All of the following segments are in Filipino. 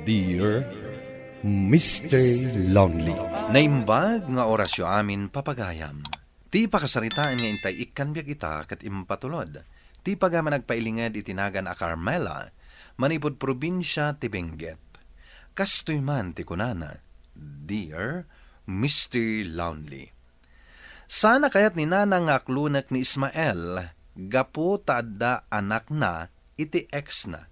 Dear Mr. Lonely. Naimbag nga orasyo amin papagayam. Ti pakasaritaan nga intay ikan biag ita kat impatulod. Ti pagama nagpailingad itinagan a Carmela, manipod probinsya ti Benguet. Kastoy man ti kunana, Dear Mr. Lonely. Sana kayat ni nanang aklunak ni Ismael, gapu taadda anak na iti ex na.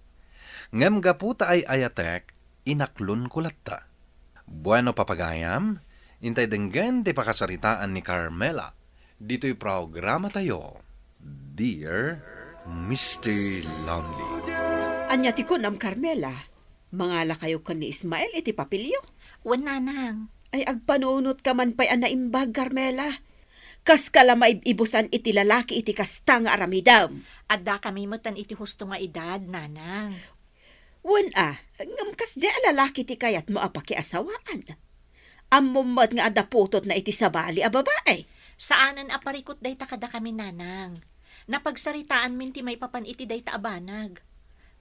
Ngem gapu ta ay ayatek, inaklon kulatta. Bueno papagayam, intay denggen ti pakasaritaan ni Carmela. Dito'y programa tayo, Dear Mr. Lonely. Anya ti ko nam Carmela, mangala kayo kan ni Ismael iti papilyo. Wananang. Ay agpanunot ka man pa'y anaimbag Carmela. Kas kala maibusan iti lalaki iti kasta nga aramidam. Adda kami matan iti husto nga edad, nanang. Wan ngam kas di lalaki ti kayat mo apaki asawaan. Ammumad nga adaputot na iti sabali a babae. Saanan aparikot day takada kami, nanang. Napagsaritaan min ti may papan iti day taabanag.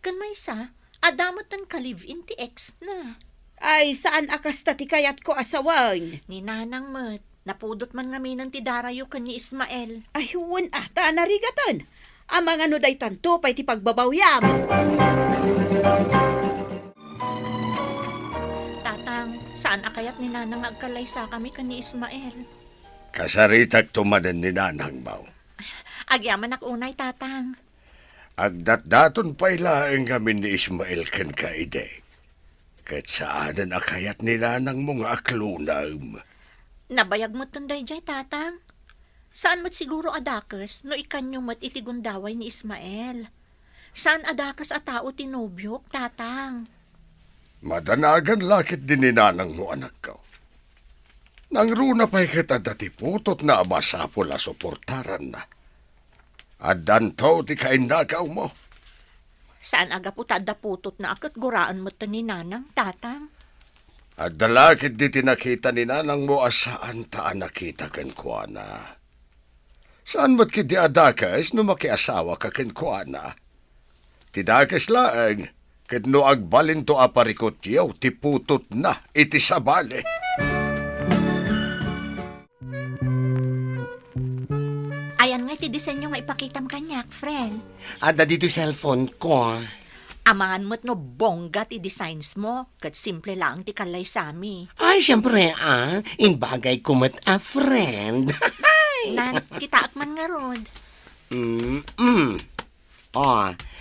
Kan may sa, adamot nan ka-live-in ti ex na. Ay saan akas ti kayat ko asawan? Ni nanang met, napudot man nga minang ti darayo kan ni Ismael. Ay wan ta narigatan. Amang ano day tanto pa'y ti pagbabawyam. Tatang, saan akayat ni nanang agkalay sa kami kan ni Ismael? Kasaritag tumanan ni nanang baw. Agyaman ak unay, tatang. Agdat-daton pa ilaeng kami ni Ismael ken kaide. Kat saanan akayat ni nanang mga aklunam. Nabayag mo tunday jay, tatang. Saan mo't siguro adakas no ikanyo mo't itigundaway ni Ismael? Saan adakas a tao tinobyok, tatang? Madanagan lakit din ni nanang mo anak ko. Nang runa pa'y kita dati putot na amasapol a suportaran na. Adanto ti kainagaw mo. Saan aga po tadaputot na akat guraan mo ni nanang, tatang? At dalakit di tinakita ni nanang mo asaan taan nakita ken kuana. Saan mo't kiti adakas no makiasawa ka ken kuana? Tidakas laeng, ket no agbalin to aparikot yaw, ti putot na iti sabali. Ayan nga iti disenyo nga ipakitam kanyak, friend. Ada dito cellphone ko. Amangan mo't no bongga ti designs mo, kat simple lang ti kalay sami. Ay, syempre, inbagay ko mat a friend. Nan, kita akman nga rod.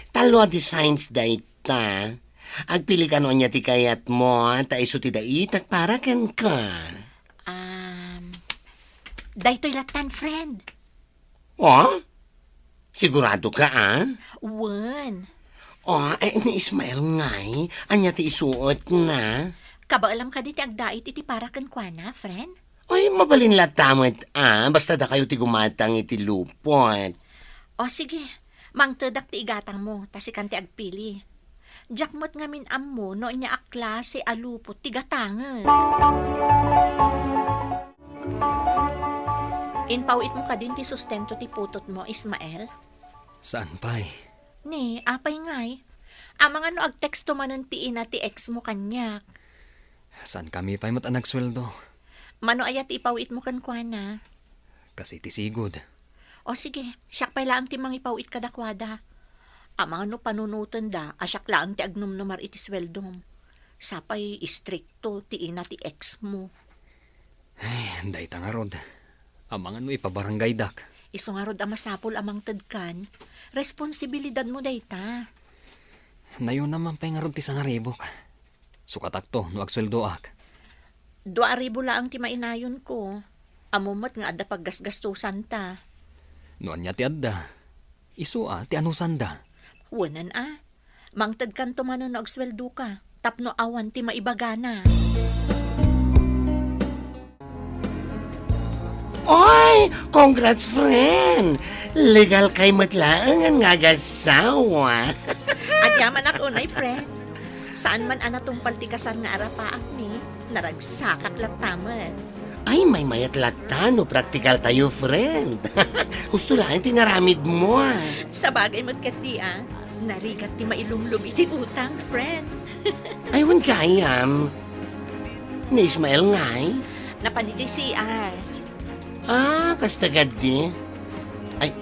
Talo designs dayta. Agpili ka no niya ti kayat mo, ta iso ti daitak para ken ka. Daytoy latan, friend. Sigurado ka, Wan. Ni Ismael ngay, anya ti isuot na. Kabaalam ka di ti agdait iti para kan kuana, friend? Ay, mabalin latamot, basta da kayo ti gumatang iti lupot. O sige, mangtedak ti igatang mo, tasikan ti agpili. Jakmot nga min ammo no niya akla si alupot ti gatangan. Inpawit mo ka din ti sustento ti putot mo, Ismael? Saan pa'y? Ni, apay ngay. Amang ano agteksto manan ti ina ti ex mo kanyak. Saan kami pa'y matanag sweldo? Mano ayat ipawit mo kan kuana? Kasi ti sigod. O sige, siyak pa'y laang ti mangipawit kadakwada. Amang ano panunutan da, asyak laang ti agnumnumar iti sweldom. Sapay istrikto ti ina ti ex mo. Ay, day nga rod. Amang ano ipabarangay dak. Iso nga rod amasapol amang tadkan. Responsibilidad mo dayta. Nayon naman pa'y nga rod ti sangaribok. Sukatak to, no agsweldo ak. 2,000 laang ti mainayon ko. Amumat nga adda paggasgastusan ta. Noan niya ti adda. Isu ti anusan da. Wanan mangtad kan to manon no agsweldo ka. Tapno awan ti maibagana. Oy, congrats friend! Legal kay matlaang ang ngagasawa. Agyaman ako unay, friend. Saan man anatumpal ti kasan nga arapaak ni, naragsakak lataman. Ay, may mayat lata, no praktikal tayo, friend. Gusto lang tinaramid mo, Sa bagay mo't kat di, narigat ti mailumlum iti utang, friend. Aywan kayam. Ni Ismael ngay. Napani JCR. Kastagad di. Ay,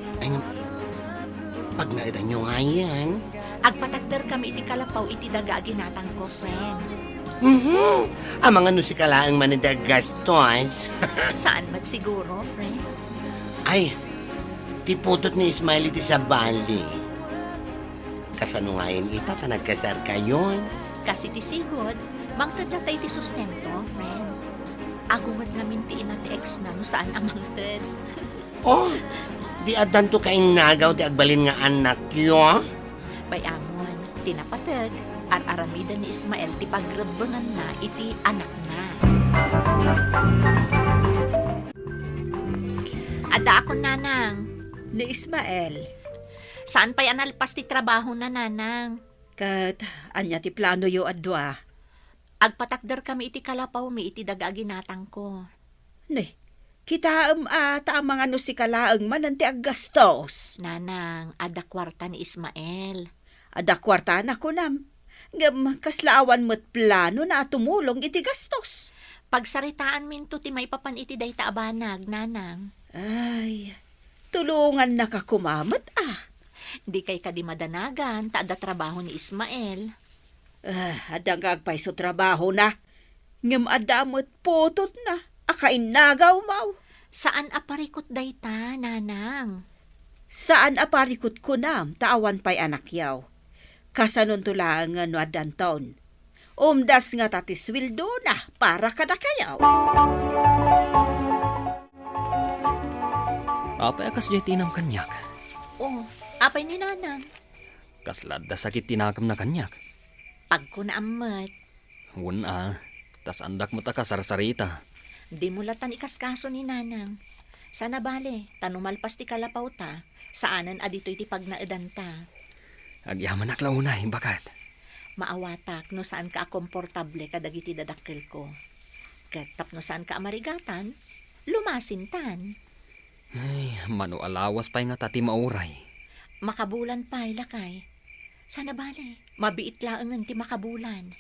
pag naidan nyo nga yan. Agpatagder kami iti kalapaw iti daga ginatang ko, friend. Ang mga nusikalaang manindag gastos. Saan mat siguro, friend? Ay, tiputot ni Ismael iti sa bali. Kasano nga yun ita, tanagkasar kayon. Kasi ti sigod, mangtad na tayo ti sustento, friend. Agungat namin ti ina ti ex na no saan amangtad. Oh, di adan to kain nagaw di agbalin nga anak yo. Bayamon, tinapatag, aramida ni Ismael ti pagrebengan na iti anak na. Ada ako, nanang. Ni Ismael. Saan pa'y analpas ti trabaho na, nanang? Kat, anya ti plano yo adwa. Agpatakder kami iti kalapaw mi iti daga ginatang ko. Ne, kita ata ang mga nusikalaang mananti aggastos. Nanang, ada kwarta ni Ismael. Ada kwarta na ko nam. Ngam kaslaawan mo't plano na tumulong iti gastos. Pagsaritaan minto ti may papan iti dayta abanag, nanang. Ay, tulungan na ka kumamat Di kay kadi madanagan, taada trabaho ni Ismael. Adang agpay so trabaho na. Ngam adamot putot na. Akain nagaw mau. Saan aparikot dayta, nanang? Saan aparikot ko nam, tawan pa'y anak yaw. Kasanon tulang nga no adan taon. Umdas nga tatiswildo na para kada kayaw. Apay akas jay tinam kanyak. Oh, apay ni nanang. Kaslad da sakit tinakam na kanyak. Pag ko naamat, Tas andak mo ta kasarsarita. di mulatan ikaskaso ni nanang. Sana bale, tanumalpas ti kalapaw ta, saanan adito'y ti pagnaedan ta. Agyaman aklaw na, bakat. Maawatak no saan ka komportable kadagiti dadakkel ko. Ket no saan ka amarigatan, lumasintan. Ay, mano alawas pa'y nga tati mauray. Makabulan pa lakay. Sana bale, mabiit laangan ti makabulan.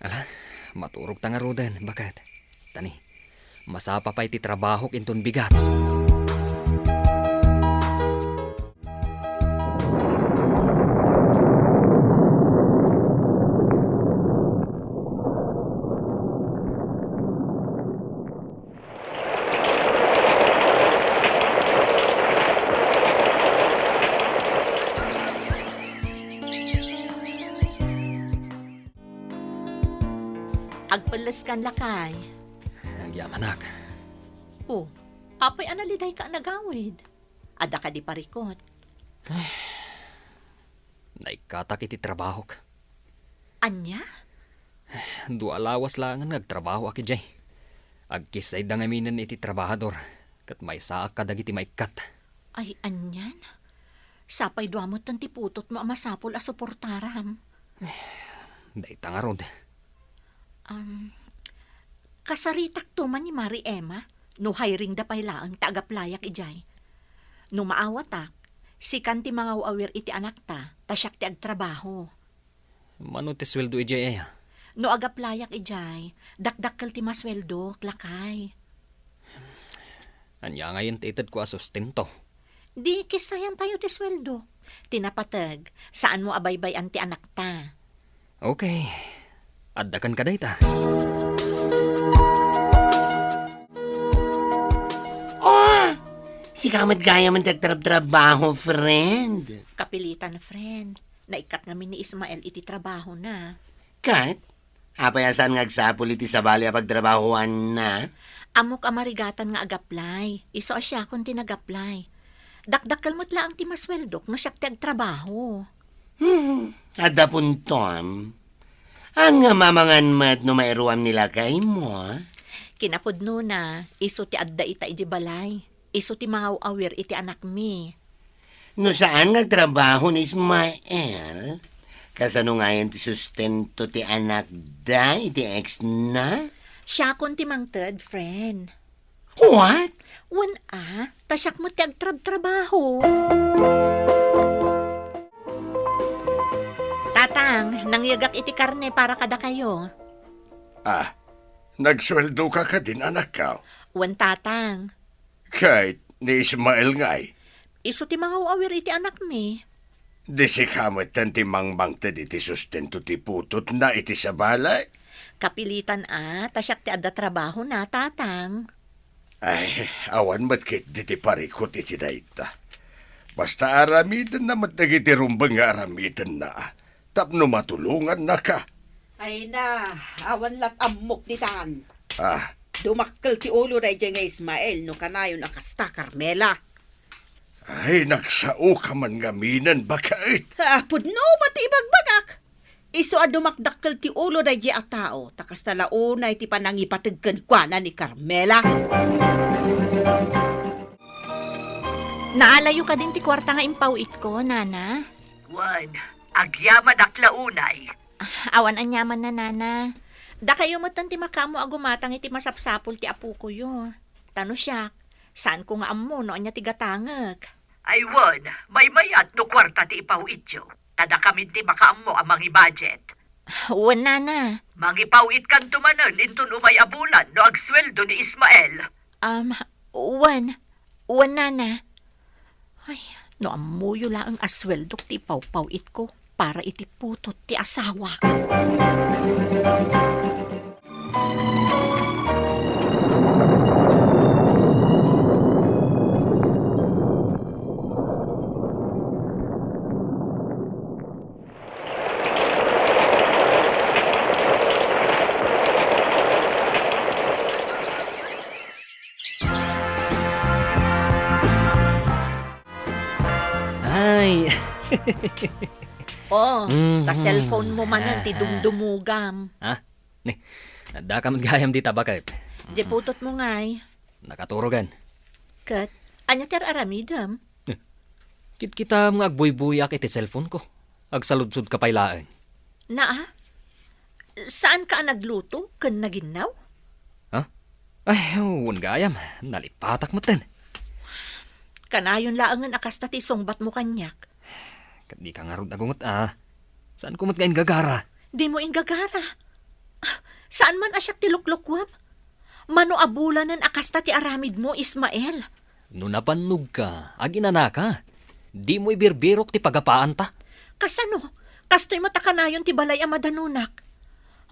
Ala, maturog ta nga roden, bakat. Tani, masapa pa'y ti trabaho kinton bigat. Agpeles kan lakay. Agyamanak. Oh, apay analiday ka nagawid. Ada ka di parikot. Naikatak iti trabaho ka. Anya? Dua lawas lang nga nagtrabaho aki jay. Agkisay da ngaminan iti trabahador. Kat may saak ka dagiti maikat. Ay, anyan? Sapay duamot tan ti putot mo amasapol a suportaram. Day tangarod. Kasaritak to man ni Mari Emma, no hiring da pay laang taagaplayak ijay. No maawatak, sikan ti mga awir iti anak ta, tasyak ti agtrabaho. Mano ti sweldo ijay eh. No agaplayak ijay, dakdakkel ti masweldo, lakay. Anya ngayon titid ko asustento. Di kisayan tayo ti sweldo. Tinapatag, saan mo abaybay ti anak ta? Okay. Addakan ka dayta. Oh, si kamat gaya man tagtrabaho, friend. Kapilitan, friend. Naikat ngamin ni Ismael iti trabaho na. Kat, apayasan nga agsapul iti sa bali pagtrabahoan na. Amok amarigatan nga agaplay. Iso asya kung tinagaplay. Dakdakkel mo't laang ti masweldok no siyak ti agtrabaho. Ada puntom. Ang mamangan mat no mairuam nila kay mo. Kinapudno na, iso ti adda ita iti balay. Iso ti mga awir iti anak mi. No saan nagtrabaho ni Ismael? Kasano nga yan ti sustento ti anak da, iti ex na? Siya kon ti mang third friend. What? Wan tasyak mo ti agtrab-trabaho. Tatang, nanang, nangyagak iti karne para kada kayo. Nagsweldo ka din anak ka. Wan tatang. Kahit ni Ismael ngay. Iso ti mga awir iti anak mi. Di si kamot tan ti mangmang iti sustento ti putot na iti sa balay. Kapilitan tasyak ti adda trabaho na tatang. Ay, awan matkit di ti parikot iti dayta. Basta aramidan na matnagiti rumbang nga aramidan na. Tapno matulungan na ka. Ay na, awan lat amok ni Tan. Dumakkel ti ulo na dyan nga Ismael no kanayo nakasta Carmela. Ay, nagsao ka man ngaminan bakait. Pudno mati ibagbagak. Iso a dumakdakkel ti ulo na dyan a tao. Takas talauna iti panangipatagkan kwa na ni Carmela. Naalayo ka din ti kwarta nga impawit ko, nana. Wan, agyaman aklaunay. Awan anyaman na, nana. Da kayo matan ti makamo agumatang iti masapsapol ti apu ko yo. Tano siya, saan ko nga amo no anya ti gatangag? Ay wan, may mayat no kwarta ti ipawit yo. Tada kami ti makaamo amang i-budget. Wan, nana. Mangipawit kan tumanan intun umay abulan no agsweldo ni Ismael. Wan, nana. Ay, no amuyo lang ang asweldok ti pawpawit ko para iti putot ti asawak. Ay, Ta-cellphone mo manan ti dumdumugam. ni, da ka gayam di tabakit. Di putot mo ngay. Nakaturogan. Kat, anya ti aramidam. Kita mga agbuy-buyak iti cellphone ko. Agsaludsud ka pailaan. Saan ka nagluto? Kan naginaw? Ay, huwag gayam. Nalipatak mo ten. Kanayon laangan akas na ti songbat mo kanyak. Di ka nga rin nagungot Saan kumot ngayon gagara? Di mo ingagara. Saan man asyak ti luklukwam? Mano abulanan akas na ti aramid mo, Ismael? No napanog ka, aginana ka. Di mo ibirbirok ti pagapaan ta. Kasano? Kasto'y matakanayon ti balay amadanunak.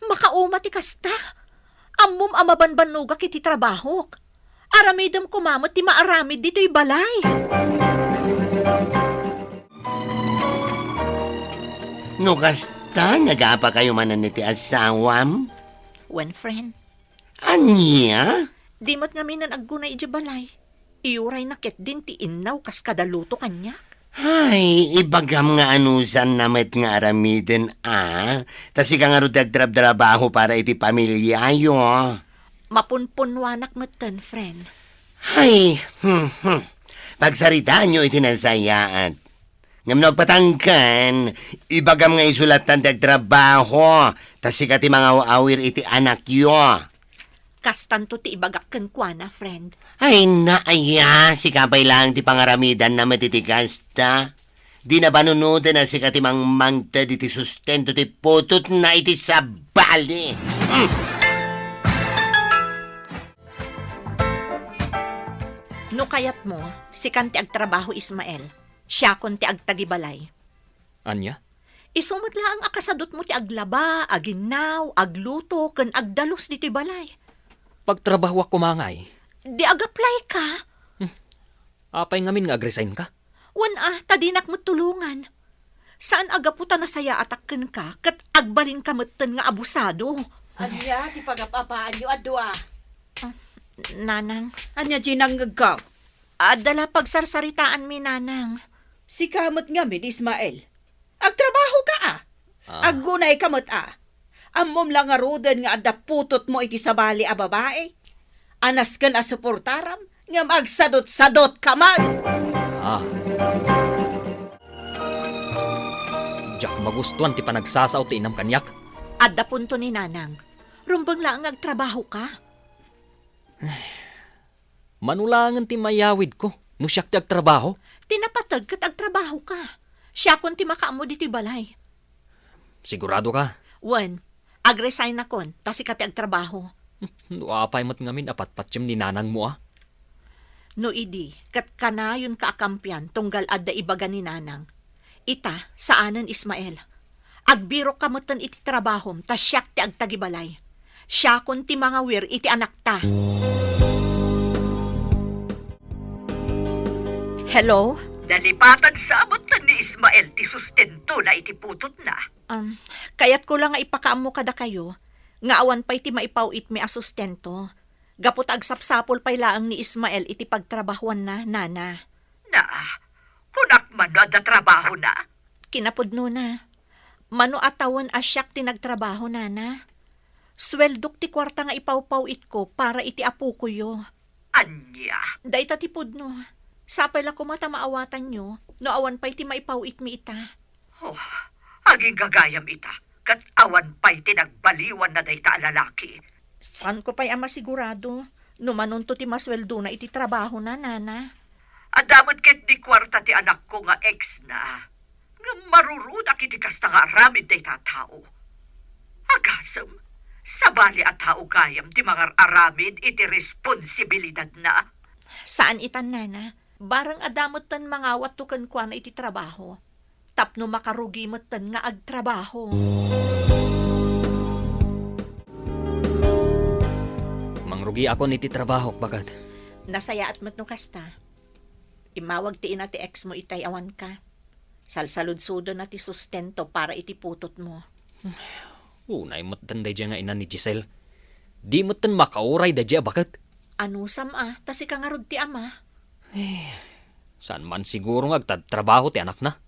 Makauma ti kasta. Ammom amabanbanuga kiti trabahok. Aramidam kumamot ti maaramid dito'y balay. No kasta, nagapa kayo manan ti asawam? One friend, Anya? dimot nga minan aggunay iti balay. Iuray nakit din ti inaw kas kadaluto kanyak. Ay, ibagam nga anusan namet nga aramiden Tas ika nga rudag trabaho para iti pamilya yo. Mapunpunwanak matan, friend. Ay, pagsaritaan nyo iti nasayaan. Ngam nagpatangkan, ibagam nga isulatan trabaho. Tas ika ti mga awir iti anak yo. Kastanto ti ibagak ken kuana, friend. Ay naaya, si kapay lang ti pangaramidan na matitikasta. Di na banunudan na si katimang mangta di ti sustento ti putot na iti sabali. No kayat mo, si kan ti agtrabaho Ismael. Siya kon ti agtagibalay. Anya? Isumot lang ang akasadot mo ti aglaba, aginaw, agluto, ken agdalos di ti balay. Pagtrabaho ako mangay. Di agaplay ka. Apay ngamin nga agresign ka? Wan tadinak mo tulungan. Saan agaputa na saya atakken ka, kat agbalin ka meten nga abusado. Anya, ti pagapapaan nyo adwa. Nanang, Anya, ginanggagaw. adala pagsarsaritaan mi, nanang. Si kamot nga min, Ismael. Agtrabaho ka Aggunay kamot Ammom lang nga roden nga adda putot mo iti sabali a babae. Anas kan a suportaram nga magsadot-sadot ka man. Diyak magustuhan ti panagsasaw ti inam kanyak. Adda punto ni nanang. Rumbang lang agtrabaho ka. Manulangan ti mayawid ko. No siyak ti agtrabaho. Tinapatag kat agtrabaho ka. Siya kon ti makaamo di ti balay. Sigurado ka? Wen, ag-resign na kon, ta si kati ag trabaho. Nuapay mo't ngamin apat patsyem ni nanang mo ah. No idi, kat kanayon kaakampian tunggal adda ibaga ni nanang. Ita, saanan Ismael. Agbiro kamutan iti trabahom, ta siyak ti agtagibalay. Siya kon ti mga wir iti anak ta. Hello? Nalipatan sa amot na ni Ismael ti sustento na itiputot na. Kayat ko lang nga ipakaamo kada kayo, nga awan pa'y ti maipawit mi asustento. Gapot agsapsapol pa'y laang ni Ismael iti pagtrabahuan na, nana. Na, kunak man na trabaho na. Kinapudno na. Mano atawan asyak ti nagtrabaho, nana. Sweldok ti kwarta nga ipawpawit ko para iti apo ko yo. Anya, Day ta ti pudno. Sapay la ko mata maawatan nyo, no awan pa'y ti maipawit mi ita. oh, aging gagayam ita. Kat awan pa'y tinagbaliwan na day ta lalaki. San ko pa'y ama sigurado, no manunto ti masweldo na iti trabaho na, nana. Adamot ket di kwarta ti anak ko nga ex na. Nga marurudak iti kasta nga aramid day tatao. Agasem, sabali at tao gayam ti mga aramid iti responsibilidad na. Saan itan, nana? Barang adamot tan mga watukan kwa na iti trabaho. Tapno makarugi mo tan nga agtrabaho. Mangrugi ako niti trabaho bagat. Nasaya at matno kasta. Imawag ti ina ti ex mo itay awan ka. Salsaludsudo na ti sustento para iti putot mo. Unay mo't tan day nga ina ni Giselle. Di mo't tan makauray day bagat. Ano sama, tasi ka nga rod ti ama. Saan man siguro nga agtad-trabaho ti anak na.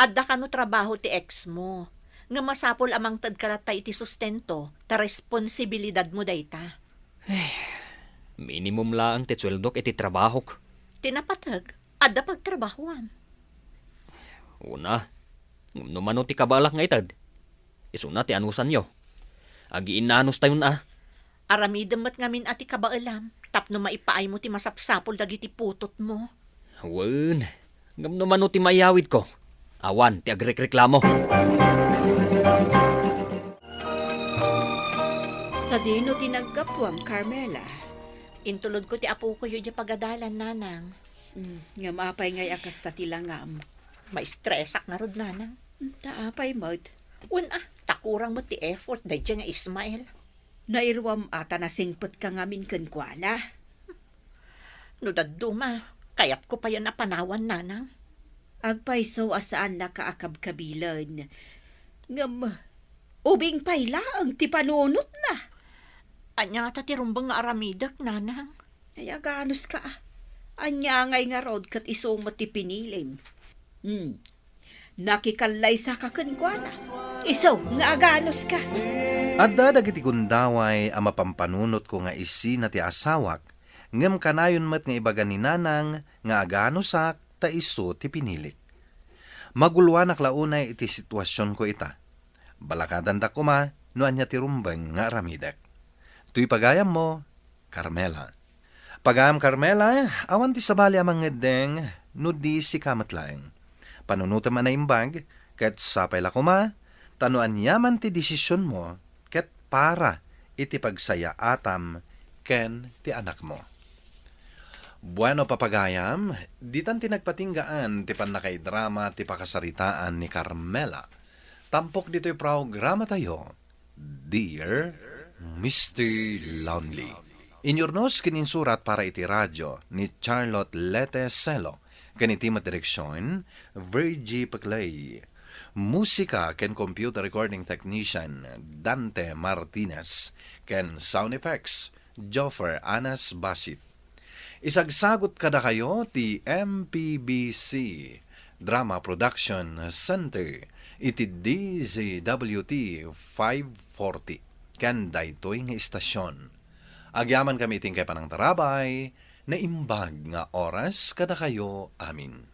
Adda ka no trabaho ti ex mo. Nga masapol amang tad kalatay iti sustento, ta responsibilidad mo dayta. Minimum lang ti sweldok iti trabahok. Tinapatag, adda pagtrabahoan. Una, numano ti kabalak nga itad. Isuna ti anusan nyo. Agi inanos tayo na. Aramidem mat ngamin ati kabaalam, tapno maipaay mo ti masapsapol dagiti putot mo. Wen, ngam numano ti mayawid ko. Awan, ti agrek-reklamo. Sa dino tinagkapwam, Carmela. Intulod ko ti apo ko yun di pagadalan, nanang. Nga mapay ngay akas ta tilangam. May stressak nga rod, nanang. Taapay mod. Takurang mo ti effort, day nga Ismael. Nairwam ata na singpot ka ngamin kenkwana. No daduma, kayat ko pa yan napanawan, nanang. Agpaiso asaan na kaakab-kabilan. Ngam, ubing payla ang tipanunot na. Anya ta ti rumbang nga aramidak, nanang. Ay aganos ka. Anya ngay nga rod kat isong ti piniling. Nakikalay sa kakenkwana. Iso nga aganos ka. Adda dagiti gundaway ang mapampanunot ko nga isi na ti asawak, ngem kanayon met nga ibaga ni nanang nga agano sak ta iso ti pinilik. Maguluan aklaunay iti sitwasyon ko ita. Balakadan da kuma no anya ti rumbeng nga aramidak. Tuy pagayam mo, Carmela. Pagayam Carmela, awan ti sabali amang ngedeng no di si kamatlaeng. Panunutam na imbag, ket sapay la kuma, tanuan yaman ti desisyon mo, ket para iti pagsaya atam ken ti anak mo. Bueno papagayam, ditan tinagpatinggaan ti panakay drama ti pakasaritaan ni Carmela. Tampok dito'y programa tayo, Dear Mr. Lonely. Inyornos kininsurat para iti radyo ni Charlotte Lete Celo, kaniti direksyon, Virgie Paclay. Musika ken computer recording technician Dante Martinez ken sound effects Joffer Anas Basit. Isagsagot kada kayo ti MPBC Drama Production Center iti DZWT 540 ken daytoy nga istasyon. Agyaman kami iting kay panang tarabay na imbag nga oras kada kayo amin.